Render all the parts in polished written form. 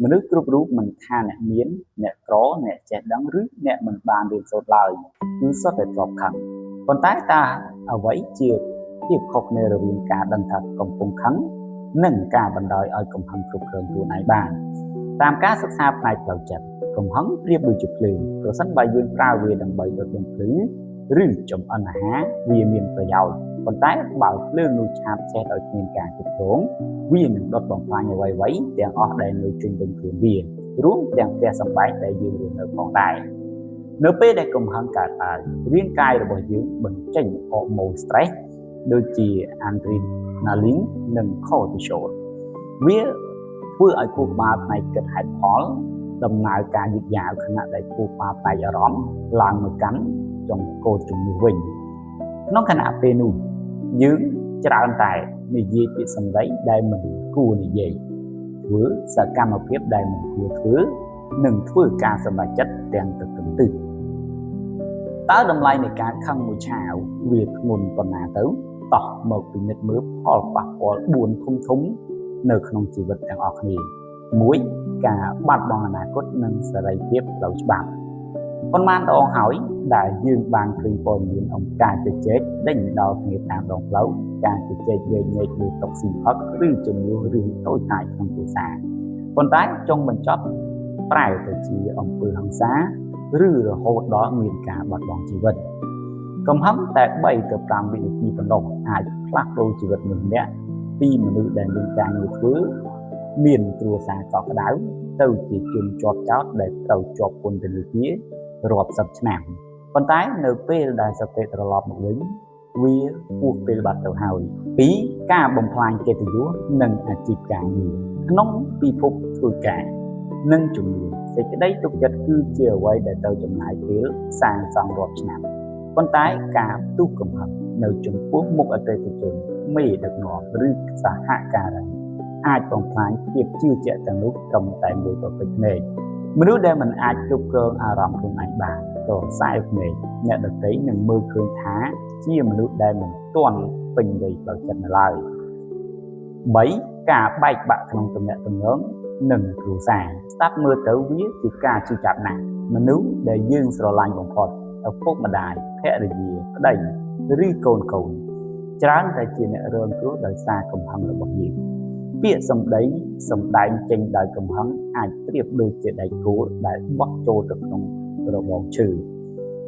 មនុស្សគ្រប់រូបមិនថាអ្នកមានអ្នកក្រអ្នកចេះដឹងឬអ្នកមិនបានរៀនសូត្រឡើយគឺសុទ្ធតែធ្លាប់ខឹងប៉ុន្តែតើអ្វីជាភាពខុសគ្នារវាងការដឹងថាកំពុងខឹងនិងការបណ្ដោយឲ្យកំហឹងគ្រប់គ្រងខ្លួនឯងបានតាមការសិក្សាផ្នែកផ្លូវចិត្តកំហឹងប្រៀបដូចជាភ្លើងប្រសិនបើយើងប្រើវាដើម្បីដុតបំភ្លឺឬចម្អិនអាហារវាមានប្រយោជន៍ប៉ុន្តែបើភ្លើងនោះឆាបឆេះដោយគ្មានការគ្រប់គ្រងវានឹងដុតបំផ្លាញអ្វីៗទាំងអស់ដែលនៅជុំវិញខ្លួនវារួមទាំងផ្ទះសម្បែងដែលយើងរស់នៅផងដែរនៅពេលដែលកំហឹងកើតឡើងរាងកាយរបស់យើងបញ្ចេញហូម៉ូន stress ដូចជា adrenaline និង cortisol វាធ្វើឲ្យខួរក្បាលផ្នែកគិតហេតុផលដំណើរការយឺតយ៉ាវខណៈដែលខួរក្បាលផ្នែកអារម្មណ៍ឡើងមកកាន់ចុងកោតជំនួសវិញក្នុងខណៈពេលនោះយើងច្រើនតែនិយាយពាក្យសម្ដីដែលមិនគួរនិយាយធ្វើសកម្មភាពដែលមិនគួរធ្វើនិងធ្វើការសម្រេចចិត្តទាំងទៅទាំងទិសតើតម្លៃនៃការខឹងមួយឆាវវាធ្ងន់ប៉ុណ្ណាទៅតោះមកពិនិត្យមើលផលប៉ះពាល់4ធំនៅក្នុងជីវិតទាំងអស់គ្នា1ការបាត់បង់អនាគតនិងសេរីភាពផ្លូវច្បាប់ប៉ុន្មានដងហើយដែលយើងបានឃើញព័ត៌មានអំពីការជជែកដេញដល់គ្នាតាមដងផ្លូវការជជែកវែងញែកលើតុស៊ីផឹកឬចំនួនរឿងតូចតាចក្នុងគ្រួសារប៉ុន្តែចុងបញ្ចប់ប្រែទៅជាអំពើហិង្សាឬរហូតដល់មានការបាត់បង់ជីវិតកំហឹងតែ3ទៅ5វិនាទីប៉ុណ្ណោះអាចផ្លាស់ប្ដូរជីវិតមនុស្សម្នាក់ពីមនុស្សដែលមានការងារធ្វើមានគ្រួសារកក់ក្ដៅទៅជាជនជាប់ចោតដែលត្រូវជាប់ពន្ធនាគាររាប់សិបឆ្នាំប៉ុន្តែនៅពេលដែលសតិត្រឡប់មកវិញវាពោះពេលបាត់ទៅហើយ2ការបំផ្លាញកិត្តិយសនិងអាជីពការងារក្នុងពិភពធ្វើការនិងជំនឿសេចក្តីទុកចិត្តគឺជាអ្វីដែលត្រូវចំណាយពេលសាងសង់រាប់ឆ្នាំប៉ុន្តែការផ្ទុះកំហឹងនៅចំពោះមុខអតិថិជនមេដឹកនាំឬសហការីអាចបំផ្លាញភាពជឿជាក់ទាំងនោះត្រឹមតែមួយប្រតិភ្នែកមនុស្សដែលមិនអាចគ្រប់គ្រងអារម្មណ៍ខ្លួនឯងបានក៏ខ្សែភ្នែកអ្នកដទៃនឹងមើលឃើញថាជាមនុស្សដែលមិនទាន់ពេញវ័យផ្លូវចិត្តនៅឡើយ3ការបែកបាក់ក្នុងទំនាក់ទំនងនិងគ្រួសារស្ដាប់មើលទៅវាជាការជឿចាប់ណាស់មនុស្សដែលយើងស្រឡាញ់បំផុតឪពុកម្ដាយភរិយាប្តីឬកូនច្រើនតែជាអ្នករងគ្រោះដោយសារកំហឹងរបស់យើងពាក្យសម្ដែងចេញដោយកំហឹងអាចប្រៀបដូចជាដែកគោលដែលបោះចូលទៅក្នុងរបងឈើ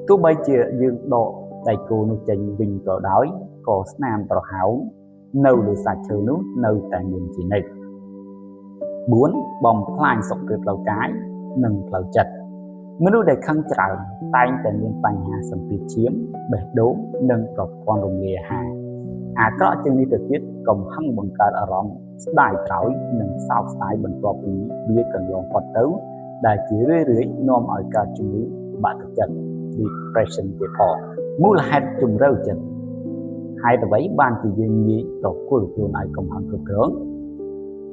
ទោះបីជាយើងដកដែកគោលនោះចេញវិញក៏ដោយក៏ស្នាមប្រហោងនៅលើសាច់ឈើនោះនៅតែមានជានិច្ច4បំផ្លាញសុខភាពផ្លូវកាយនិងផ្លូវចិត្តមនុស្សដែលខឹងច្រើនតែងតែមានបញ្ហាសម្ពាធឈាមបេះដូងនិងប្រព័ន្ធរំលាយអាហារអាក្រក់ជាងនេះទៅទៀតកំហឹងបង្កើតអារម្មណ៍ស្ដាយក្រោយនិងសោកស្ដាយបន្ទាប់ពីវាកន្លងផុតទៅដែលជារឿយៗនាំឲ្យកើតជំងឺបាក់ទឹកចិត្ត depression ទៀតផងមូលហេតុជំរឿចិត្តហេតុអ្វីបានជាយើងងាយប្រគល់ខ្លួនឲ្យកំហឹងគ្រប់គ្រង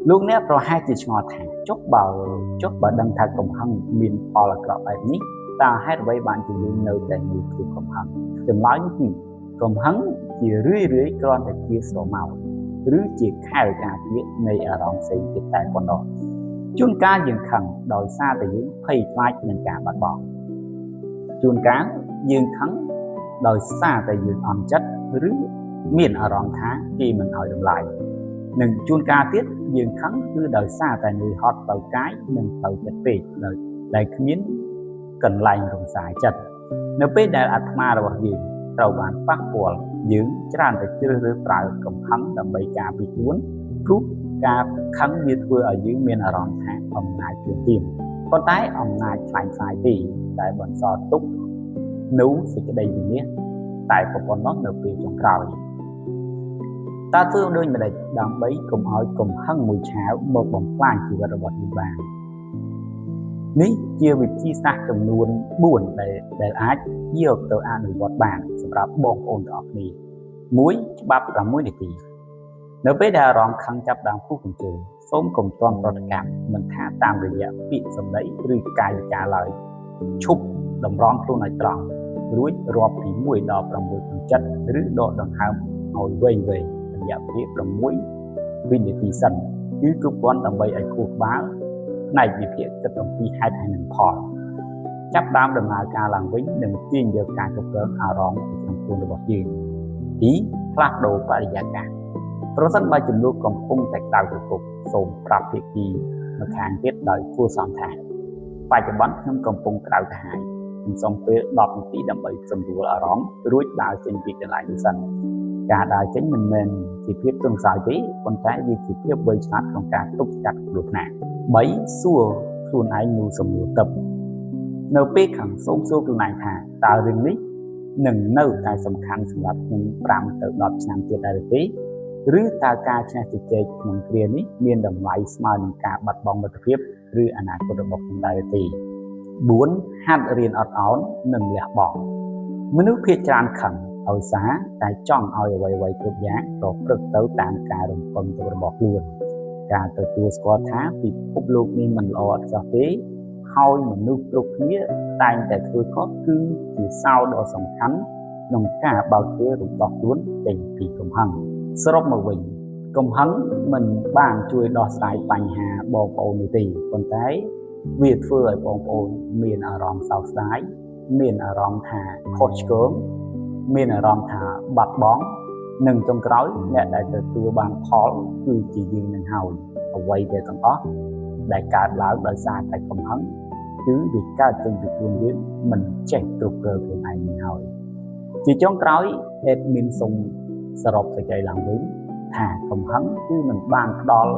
លោកអ្នកប្រហែលជាឆ្ងល់ថាចុះបើដឹងថាកំហឹងមានផលអាក្រក់បែបនេះតើហេតុអ្វីបានជាយើងនៅតែងាយធ្វើកំហឹងចម្លើយគឺកំហឹងជារឿយៗគ្រាន់តែជាស្រមោលឬជាខែលការពារនៃអារម្មណ៍ផ្សេងទៀតតែប៉ុណ្ណោះជួនកាលយើងខឹងដោយសារតែយើងភ័យខ្លាចនឹងការបាត់បង់ជួនកាលយើងខឹងដោយសារតែយើងអន់ចិត្តឬមានអារម្មណ៍ថាគេមិនឲ្យតម្លៃនិងជួនកាលទៀតយើងខឹងគឺដោយសារតែនឿយហត់ផ្លូវកាយនិងផ្លូវចិត្តពេកដែលគ្មានកន្លែងរំសាយចិត្តនៅពេលដែលអាត្មារបស់យើងត្រូវបានប៉ះពាល់យើងច្រើនតែជ្រើសរើសប្រើកំហឹងដើម្បីការពារខ្លួនព្រោះការខឹងវាធ្វើឲ្យយើងមានអារម្មណ៍ថាអំណាចជាទៀងប៉ុន្តែអំណាចខ្លាំងខ្លាយទេដែលបន្សល់ទុកនូវសេចក្តីវិនាសតែប៉ុណ្ណោះនៅពេលចុងក្រោយតើធ្វើដូចម្តេចដើម្បីកុំឲ្យកំហឹងមួយឆាវមកបំផ្លាញជីវិតរបស់យើងបាននេះជាវិធីសាស្ត្រចំនួន4ដែលអាចយកទៅអនុវត្តបានសម្រាប់បងប្អូនទាំងអស់គ្នា1ច្បាប់6នាទីនៅពេលដែលអារម្មណ៍ខឹងចាប់ដើមពុះកញ្ជើសូមកុំទាន់ប្រតិកម្មមិនថាតាមរយៈពាក្យសម្ដីឬកាយវិការឡើយឈប់តម្រង់ខ្លួនឲ្យត្រង់រួចរាប់ពី1ដល់6ក្នុងចិត្តឬដកដង្ហើមឲ្យវែងរយៈពេល6វិនាទីសិនគឺគ្រប់គ្រាន់ដើម្បីឲ្យខួរក្បាល này vì việc kết đồng pi hai thành nâng phò chấp đám đầm nào ca làm với nâng tiên giờ ca chụp lớn à rong trong khuôn đồ dương ý phát đồ phải giá cảเพราะฉะนั้นใบจุ่มลูกของพุ่งแตกต่างจากกลุ่มส่งปรับเพียกีมาทางเทียบโดยผู้สอนทางปัจจุบันทั้งกำปงกล่าวทหารส่งเพื่อดอกตีดำไปสมบูรณ์ร้องรุ่ยดาวเจนปีกันหลายสันการดาวเจนมันเมนจีเพียบตรงสายที่คนใช้วีจีเพียบเบย์ชัดของการตุกจัดหลุดหนักใบซัวส่วนไอ้นูสมบูรณ์ตับเนื้อเป๊กขังส้มซัวตัวไหนทางตาเรื่องนี้หนึ่งเนื้อใจสำคัญสำหรับหนึ่งปรามเติมดอกน้ำเจียดได้ที่หรือตาการชนะจิตใจของเรียนนี้มีดำไหลสมาร์นการบัดบองบัดเพียบหรืออนาคตระบบของได้ที่บุญหัดเรียนอดอ้อนหนึ่งเหลี่ยบอกมนุษย์เพียรจานขังเอาสาแต่จ้องเอาไว้ทุกอย่างต่อปรึกเต้าตามการรำพันตัวระบบล้วนการตัวสกอท้าปิดปุ๊บลูกนี้มันอดจะเฟ้ให้มนุษย์ลูกนี้แต่แต่เธอก็คือที่เศร้าดอสำคัญน้องกาเบาเชื่อรูปดอกล้วนเป็นปีกำหังสรุปมาวิ่งกำหังมันบ้างช่วยดอสายปัญหาบอปโอนุตีคนไทยเวียดเฟื่อยบอปโอนมีนอารมณ์เศร้าสายมีนอารมณ์ทาโคชเกิร์มมีนอารมณ์ทาบัดบ้องหนึ่งจงกร้อยและได้ตัวบางพอคือจียืนหนึ่งเฮาเอาไว้เดี๋ยวต้องอ้อได้การล้างโดยสารแต่กำหังคือวิการจงวิจุนยืนมันเช็คตัวเกลือของไอ้หนึ่งเฮาจีจงกร้อยเอ็ดมินทรงสรุปใจหลังวิ่งหากำหังคือมันบางดอล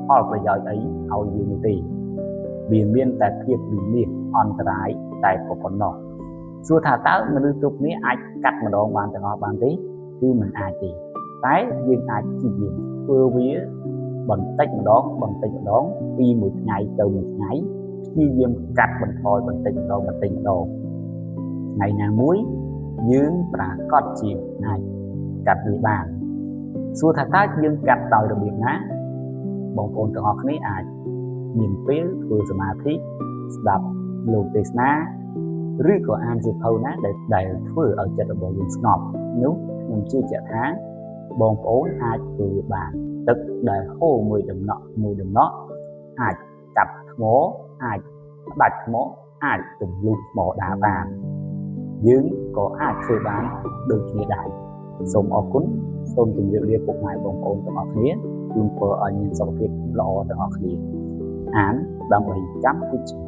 พอประโยชน์ไอ้เอายืนตีเบี่ยงเบียนแต่เพียบบีเลียอันตรายแต่ปกติส่วนถ้าเต้ามันดูตุกนี้อาจกัดมาโดนบางแต่บางทีคือมันอาจตีแต่ยังอาจจีบเพื่อวิบันติมาโดนปีหมดไงเติมหมดไงที่ยังกัดบันทอยบันติมาโดนไงนางมุ้ยยืนปรากฏจีบไงกัดดีบางส่วนถ้าเต้ายังกัดต่อยระเบียบนะบางคนต้องออกนี้อาจยิงเปี้ยคือสมาธิดับลูกเตสนาหรือก็อ่านสิบเท่านะได้เพื่อเอาจัดระบบยิงสงบนุ๊กมันชื่อจะท้าบางคนอาจคือบางตึกได้โอ้มือดำเนาะอาจจับหมออาจดัดหมออาจตุ่มลูกหมอดาบางยืนก็อาจคือบางโดยที่ได้สมออกคุ้นสมถึงเรียกพวกนายบางคนต้องออกนี้คุณเปิดอันยินสกปรกรอต้องออกนี้อ่านดำไปจำกุศล